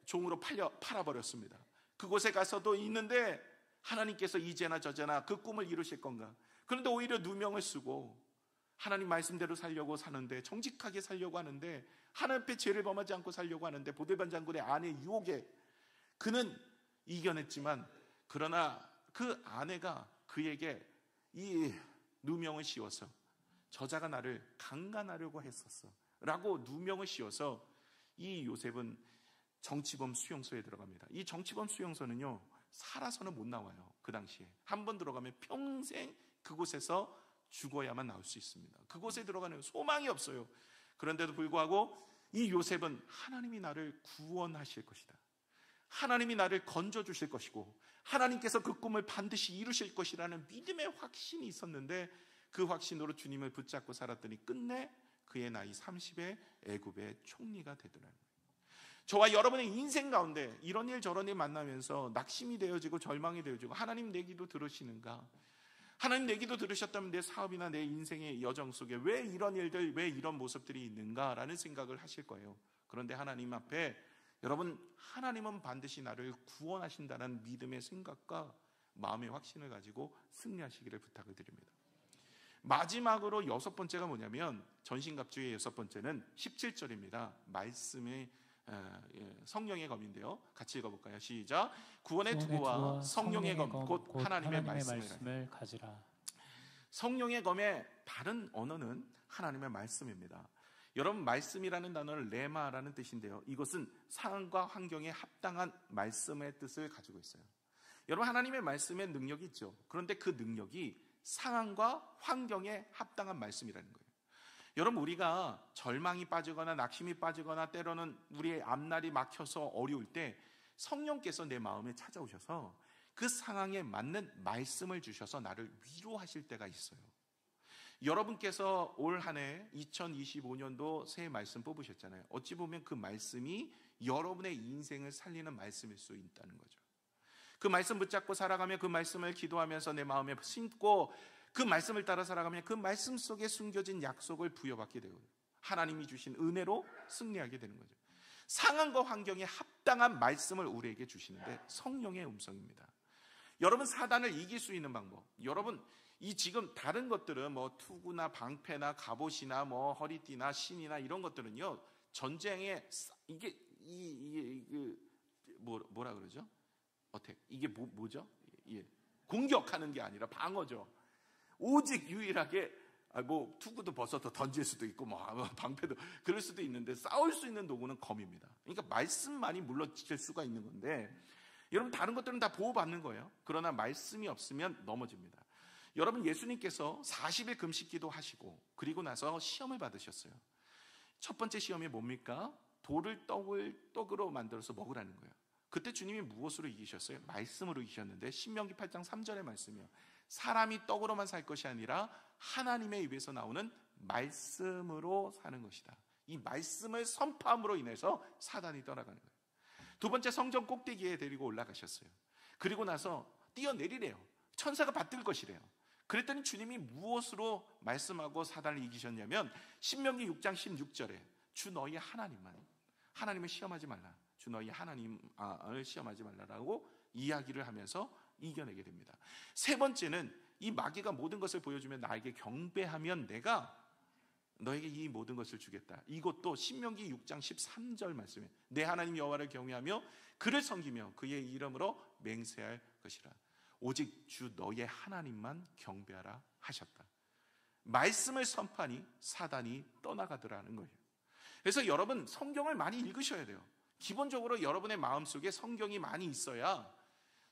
종으로 팔아버렸습니다. 그곳에 가서도 있는데 하나님께서 이제나 저제나 그 꿈을 이루실 건가? 그런데 오히려 누명을 쓰고 하나님 말씀대로 살려고 사는데, 정직하게 살려고 하는데, 하나님 앞에 죄를 범하지 않고 살려고 하는데, 보디발 장군의 아내 유혹에 그는 이겨냈지만, 그러나 그 아내가 그에게 이 누명을 씌워서 저자가 나를 강간하려고 했었어 라고 누명을 씌워서 이 요셉은 정치범 수용소에 들어갑니다. 이 정치범 수용소는요, 살아서는 못 나와요. 그 당시에 한 번 들어가면 평생 그곳에서 죽어야만 나올 수 있습니다. 그곳에 들어가는 소망이 없어요. 그런데도 불구하고 이 요셉은 하나님이 나를 구원하실 것이다, 하나님이 나를 건져주실 것이고 하나님께서 그 꿈을 반드시 이루실 것이라는 믿음의 확신이 있었는데, 그 확신으로 주님을 붙잡고 살았더니 끝내 그의 나이 30에 애굽의 총리가 되더라고요. 저와 여러분의 인생 가운데 이런 일 저런 일 만나면서 낙심이 되어지고 절망이 되어지고, 하나님 내 기도 들으시는가? 하나님 내 기도 들으셨다면 내 사업이나 내 인생의 여정 속에 왜 이런 일들, 왜 이런 모습들이 있는가라는 생각을 하실 거예요. 그런데 하나님 앞에 여러분, 하나님은 반드시 나를 구원하신다는 믿음의 생각과 마음의 확신을 가지고 승리하시기를 부탁을 드립니다. 마지막으로 6번째가 뭐냐면, 전신갑주의 6번째는 17절입니다. 말씀의 성령의 검인데요. 같이 읽어볼까요? 시작. 구원의 투구와 성령의 검, 곧 하나님의 말씀을 가지라. 성령의 검의 다른 언어는 하나님의 말씀입니다. 여러분, 말씀이라는 단어는 레마라는 뜻인데요, 이것은 상황과 환경에 합당한 말씀의 뜻을 가지고 있어요. 여러분, 하나님의 말씀에 능력이 있죠. 그런데 그 능력이 상황과 환경에 합당한 말씀이라는 거예요. 여러분, 우리가 절망이 빠지거나 낙심이 빠지거나 때로는 우리의 앞날이 막혀서 어려울 때 성령께서 내 마음에 찾아오셔서 그 상황에 맞는 말씀을 주셔서 나를 위로하실 때가 있어요. 여러분께서 올 한 해 2025년도 새해 말씀 뽑으셨잖아요. 어찌 보면 그 말씀이 여러분의 인생을 살리는 말씀일 수 있다는 거죠. 그 말씀 붙잡고 살아가며 그 말씀을 기도하면서 내 마음에 심고 그 말씀을 따라 살아가면 그 말씀 속에 숨겨진 약속을 부여받게 되고 하나님이 주신 은혜로 승리하게 되는 거죠. 상황과 환경에 합당한 말씀을 우리에게 주시는데 성령의 음성입니다. 여러분, 사단을 이길 수 있는 방법, 여러분, 이 지금 다른 것들은 뭐 투구나 방패나 갑옷이나 뭐 허리띠나 신이나 이런 것들은요, 전쟁에 이게 뭐라 그러죠? 이게 뭐죠? 예. 공격하는 게 아니라 방어죠. 오직 유일하게 뭐 투구도 벗어서 던질 수도 있고 뭐 방패도 그럴 수도 있는데, 싸울 수 있는 도구는 검입니다. 그러니까 말씀만이 물러칠 수가 있는 건데, 여러분, 다른 것들은 다 보호받는 거예요. 그러나 말씀이 없으면 넘어집니다. 여러분, 예수님께서 40일 금식기도 하시고 그리고 나서 시험을 받으셨어요. 첫 번째 시험이 뭡니까? 돌을 떡으로 만들어서 먹으라는 거예요. 그때 주님이 무엇으로 이기셨어요? 말씀으로 이기셨는데, 신명기 8장 3절의 말씀이요, 사람이 떡으로만 살 것이 아니라 하나님의 입에서 나오는 말씀으로 사는 것이다. 이 말씀을 선포함으로 인해서 사단이 떠나가는 거예요. 두 번째, 성전 꼭대기에 데리고 올라가셨어요. 그리고 나서 뛰어내리래요. 천사가 받들 것이래요. 그랬더니 주님이 무엇으로 말씀하고 사단을 이기셨냐면, 신명기 6장 16절에 주 너희 하나님을 시험하지 말라, 주 너희 하나님을 시험하지 말라라고 이야기를 하면서 이겨내게 됩니다. 세 번째는, 이 마귀가 모든 것을 보여주면 나에게 경배하면 내가 너에게 이 모든 것을 주겠다. 이것도 신명기 6장 13절 말씀이에요. 내 하나님 여호와를 경외하며 그를 섬기며 그의 이름으로 맹세할 것이라. 오직 주 너의 하나님만 경배하라 하셨다. 말씀을 선포하니 사단이 떠나가더라는 거예요. 그래서 여러분, 성경을 많이 읽으셔야 돼요. 기본적으로 여러분의 마음속에 성경이 많이 있어야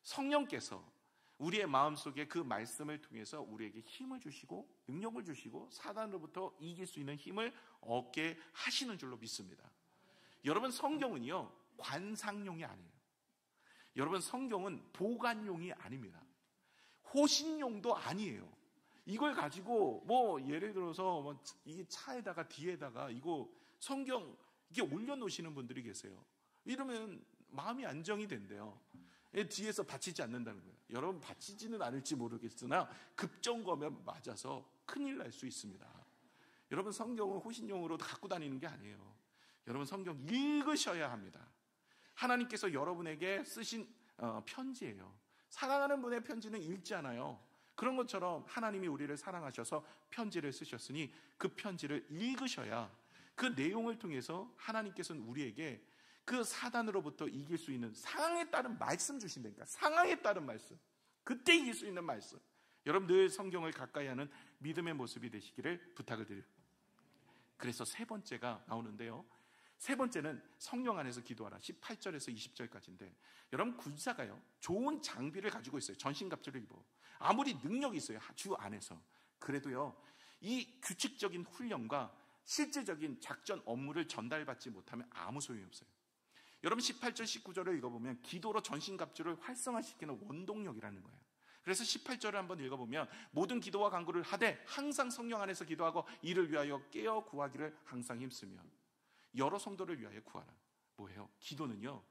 성령께서 우리의 마음속에 그 말씀을 통해서 우리에게 힘을 주시고 능력을 주시고 사단으로부터 이길 수 있는 힘을 얻게 하시는 줄로 믿습니다. 여러분, 성경은요, 관상용이 아니에요. 여러분, 성경은 보관용이 아닙니다. 호신용도 아니에요. 이걸 가지고 뭐 예를 들어서 뭐 이 차에다가 뒤에다가 이거 성경 이게 올려놓으시는 분들이 계세요. 이러면 마음이 안정이 된대요. 뒤에서 받치지 않는다는 거예요. 여러분, 받치지는 않을지 모르겠으나 급정거면 맞아서 큰일 날 수 있습니다. 여러분, 성경은 호신용으로 갖고 다니는 게 아니에요. 여러분, 성경 읽으셔야 합니다. 하나님께서 여러분에게 쓰신 편지예요. 사랑하는 분의 편지는 읽지 않아요. 그런 것처럼 하나님이 우리를 사랑하셔서 편지를 쓰셨으니 그 편지를 읽으셔야 그 내용을 통해서 하나님께서는 우리에게 그 사단으로부터 이길 수 있는 상황에 따른 말씀 주신다니까. 상황에 따른 말씀, 그때 이길 수 있는 말씀. 여러분, 늘 성경을 가까이 하는 믿음의 모습이 되시기를 부탁을 드려요. 그래서 세 번째가 나오는데요, 세 번째는 성령 안에서 기도하라. 18절에서 20절까지인데, 여러분 군사가요, 좋은 장비를 가지고 있어요. 전신갑주를 입어. 아무리 능력이 있어요, 주 안에서. 그래도요, 이 규칙적인 훈련과 실제적인 작전 업무를 전달받지 못하면 아무 소용이 없어요. 여러분 18절 19절을 읽어보면 기도로 전신갑주를 활성화시키는 원동력이라는 거예요. 그래서 18절을 한번 읽어보면 모든 기도와 간구를 하되 항상 성령 안에서 기도하고 이를 위하여 깨어 구하기를 항상 힘쓰며. 여러 성도를 위하여 구하라. 뭐예요? 기도는요,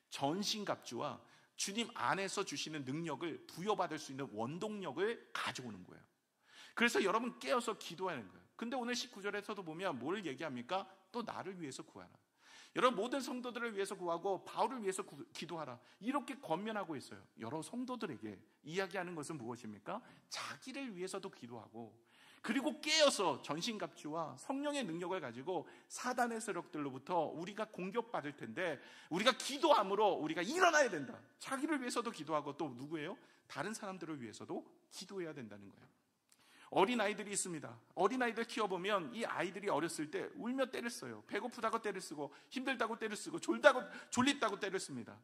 전신갑주와 주님 안에서 주시는 능력을 부여받을 수 있는 원동력을 가져오는 거예요. 그래서 여러분 깨어서 기도하는 거예요. 근데 오늘 19절에서도 보면 뭘 얘기합니까? 또 나를 위해서 구하라. 여러분 모든 성도들을 위해서 구하고 바울을 위해서 기도하라. 이렇게 권면하고 있어요. 여러 성도들에게 이야기하는 것은 무엇입니까? 자기를 위해서도 기도하고, 그리고 깨어서 전신갑주와 성령의 능력을 가지고 사단의 세력들로부터 우리가 공격받을 텐데 우리가 기도함으로 우리가 일어나야 된다. 자기를 위해서도 기도하고 또 누구예요? 다른 사람들을 위해서도 기도해야 된다는 거예요. 어린아이들이 있습니다. 어린아이들 키워보면 이 아이들이 어렸을 때 울며 때를 써요. 배고프다고 때를 쓰고 힘들다고 때를 쓰고 졸립다고 때를 씁니다.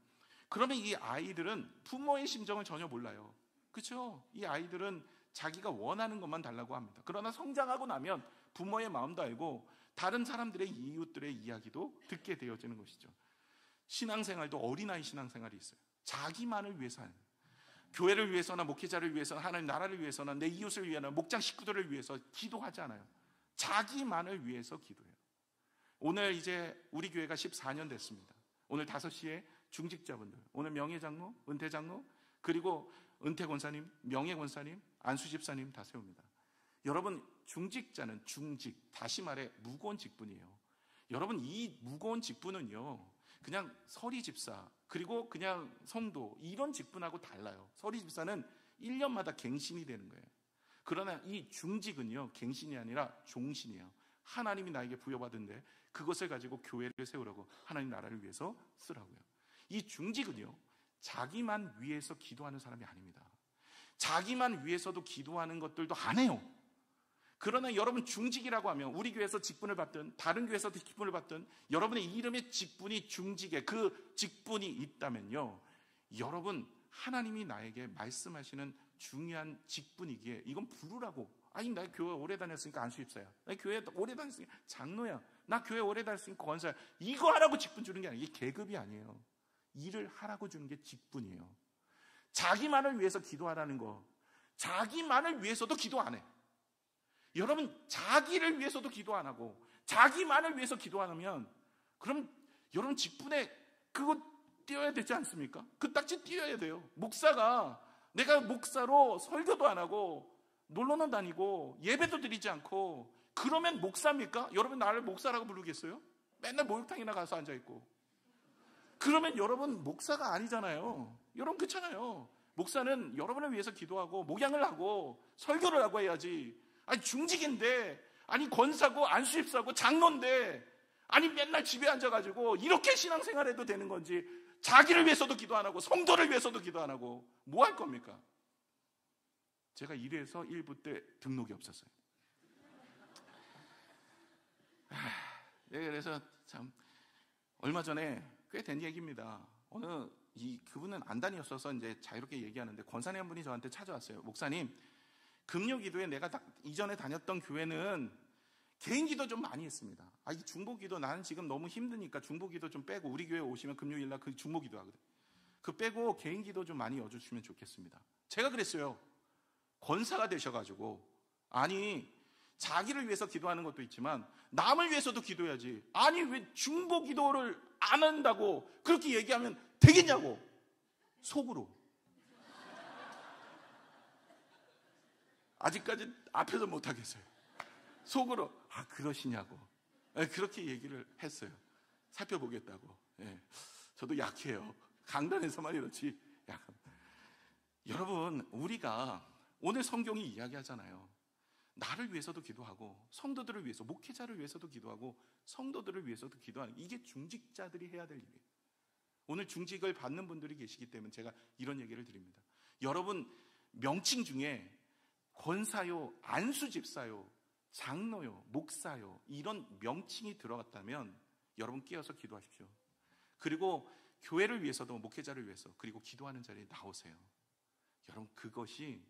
그러면 이 아이들은 부모의 심정을 전혀 몰라요. 그렇죠? 이 아이들은 자기가 원하는 것만 달라고 합니다. 그러나 성장하고 나면 부모의 마음도 알고 다른 사람들의 이웃들의 이야기도 듣게 되어지는 것이죠. 신앙생활도 어린아이 신앙생활이 있어요. 자기만을 위해서 하는, 교회를 위해서나 목회자를 위해서나 하나님 나라를 위해서나 내 이웃을 위하나 목장 식구들을 위해서 기도하지 않아요. 자기만을 위해서 기도해요. 오늘 이제 우리 교회가 14년 됐습니다. 오늘 5시에 중직자분들, 오늘 명예장로, 은퇴장로, 그리고 은퇴권사님, 명예권사님, 안수집사님 다 세웁니다. 여러분 중직자는 중직, 다시 말해 무거운 직분이에요. 여러분 이 무거운 직분은요, 그냥 서리집사 그리고 그냥 성도 이런 직분하고 달라요. 서리집사는 1년마다 갱신이 되는 거예요. 그러나 이 중직은요, 갱신이 아니라 종신이에요. 하나님이 나에게 부여받은데 그것을 가지고 교회를 세우라고, 하나님 나라를 위해서 쓰라고요. 이 중직은요, 자기만 위해서 기도하는 사람이 아닙니다. 자기만 위해서도 기도하는 것들도 안 해요. 그러나 여러분 중직이라고 하면 우리 교회에서 직분을 받든 다른 교회에서도 직분을 받든 여러분의 이름의 직분이 중직에 그 직분이 있다면요, 여러분 하나님이 나에게 말씀하시는 중요한 직분이기에 이건 부르라고. 아니 나 교회 오래 다녔으니까 안수집사야, 나 교회 오래 다녔으니까 장로야, 나 교회 오래 다녔으니까 권사야, 이거 하라고 직분 주는 게 아니에요. 이게 계급이 아니에요. 일을 하라고 주는 게 직분이에요. 자기만을 위해서 기도하라는 거, 자기만을 위해서도 기도 안 해. 여러분 자기를 위해서도 기도 안 하고 자기만을 위해서 기도 안 하면 그럼 여러분 직분에 그거 띄어야 되지 않습니까? 그 딱지 띄어야 돼요. 목사가, 내가 목사로 설교도 안 하고 놀러는 다니고 예배도 드리지 않고 그러면 목사입니까? 여러분 나를 목사라고 부르겠어요? 맨날 목욕탕이나 가서 앉아있고. 그러면 여러분 목사가 아니잖아요. 여러분 그렇잖아요. 목사는 여러분을 위해서 기도하고 목양을 하고 설교를 하고 해야지. 아니 중직인데, 아니 권사고 안수집사고 장로인데, 아니 맨날 집에 앉아가지고 이렇게 신앙생활해도 되는 건지, 자기를 위해서도 기도 안 하고 성도를 위해서도 기도 안 하고 뭐 할 겁니까? 제가 이래서 1부 때 등록이 없었어요. 네, 그래서 참 얼마 전에 꽤 된 얘기입니다. 어느 그분은 안단이었어서 이제 자유롭게 얘기하는데 권사님 한 분이 저한테 찾아왔어요. 목사님, 금요기도에 내가 이전에 다녔던 교회는 개인기도 좀 많이 했습니다. 이 중보기도 나는 지금 너무 힘드니까 중보기도 좀 빼고, 우리 교회 오시면 금요일날 그 중보기도 하거든. 그 빼고 개인기도 좀 많이 여주시면 좋겠습니다. 제가 그랬어요. 권사가 되셔가지고, 아니 자기를 위해서 기도하는 것도 있지만 남을 위해서도 기도해야지. 아니 왜 중보기도를 안 한다고 그렇게 얘기하면 되겠냐고, 속으로. 아직까지 앞에서 못하겠어요. 속으로 그러시냐고, 그렇게 얘기를 했어요. 살펴보겠다고. 저도 약해요. 강단에서만 이렇지 약합니다. 여러분 우리가 오늘 성경이 이야기하잖아요. 나를 위해서도 기도하고 성도들을 위해서, 목회자를 위해서도 기도하고 성도들을 위해서도 기도하는, 이게 중직자들이 해야 될 일이에요. 오늘 중직을 받는 분들이 계시기 때문에 제가 이런 얘기를 드립니다. 여러분 명칭 중에 권사요, 안수집사요, 장로요, 목사요 이런 명칭이 들어갔다면 여러분 깨어서 기도하십시오. 그리고 교회를 위해서도 목회자를 위해서 그리고 기도하는 자리에 나오세요. 여러분 그것이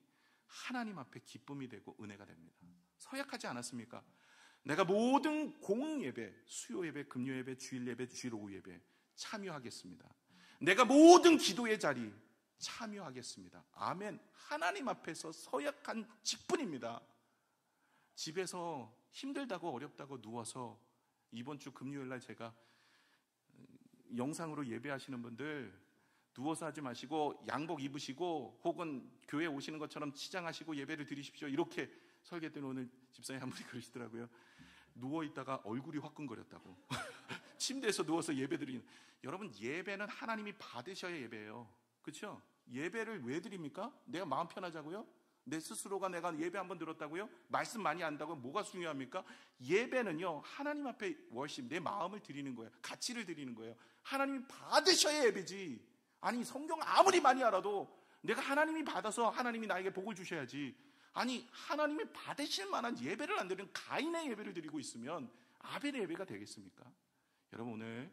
하나님 앞에 기쁨이 되고 은혜가 됩니다. 서약하지 않았습니까? 내가 모든 공예배, 수요예배, 금요예배, 주일예배, 주일 오후예배 참여하겠습니다. 내가 모든 기도의 자리 참여하겠습니다. 아멘. 하나님 앞에서 서약한 직분입니다. 집에서 힘들다고 어렵다고 누워서 이번 주 금요일날 제가 영상으로 예배하시는 분들 누워서 하지 마시고 양복 입으시고 혹은 교회 오시는 것처럼 치장하시고 예배를 드리십시오. 이렇게 설계된 오늘 집사님 한 분이 그러시더라고요. 누워있다가 얼굴이 화끈거렸다고. 침대에서 누워서 예배 드리는. 여러분 예배는 하나님이 받으셔야 예배예요. 그렇죠? 예배를 왜 드립니까? 내가 마음 편하자고요? 내 스스로가 내가 예배 한번 들었다고요? 말씀 많이 안다고요? 뭐가 중요합니까? 예배는요 하나님 앞에 월십, 내 마음을 드리는 거예요. 가치를 드리는 거예요. 하나님이 받으셔야 예배지. 아니 성경 아무리 많이 알아도 내가 하나님이 받아서 하나님이 나에게 복을 주셔야지. 아니 하나님이 받으실 만한 예배를 안 드리는 가인의 예배를 드리고 있으면 아벨의 예배가 되겠습니까? 여러분 오늘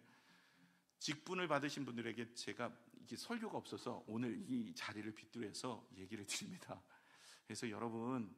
직분을 받으신 분들에게 제가 이게 설교가 없어서 오늘 이 자리를 빗들여서 얘기를 드립니다. 그래서 여러분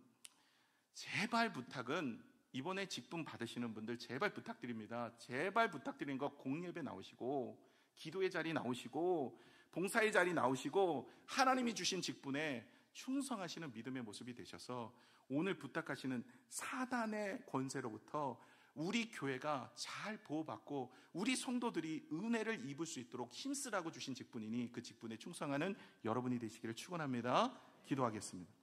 제발 부탁은 이번에 직분 받으시는 분들 제발 부탁드립니다. 제발 부탁드리는 거 공예배 나오시고 기도의 자리 나오시고 봉사의 자리 나오시고 하나님이 주신 직분에 충성하시는 믿음의 모습이 되셔서 오늘 부탁하시는 사단의 권세로부터 우리 교회가 잘 보호받고 우리 성도들이 은혜를 입을 수 있도록 힘쓰라고 주신 직분이니 그 직분에 충성하는 여러분이 되시기를 축원합니다. 기도하겠습니다.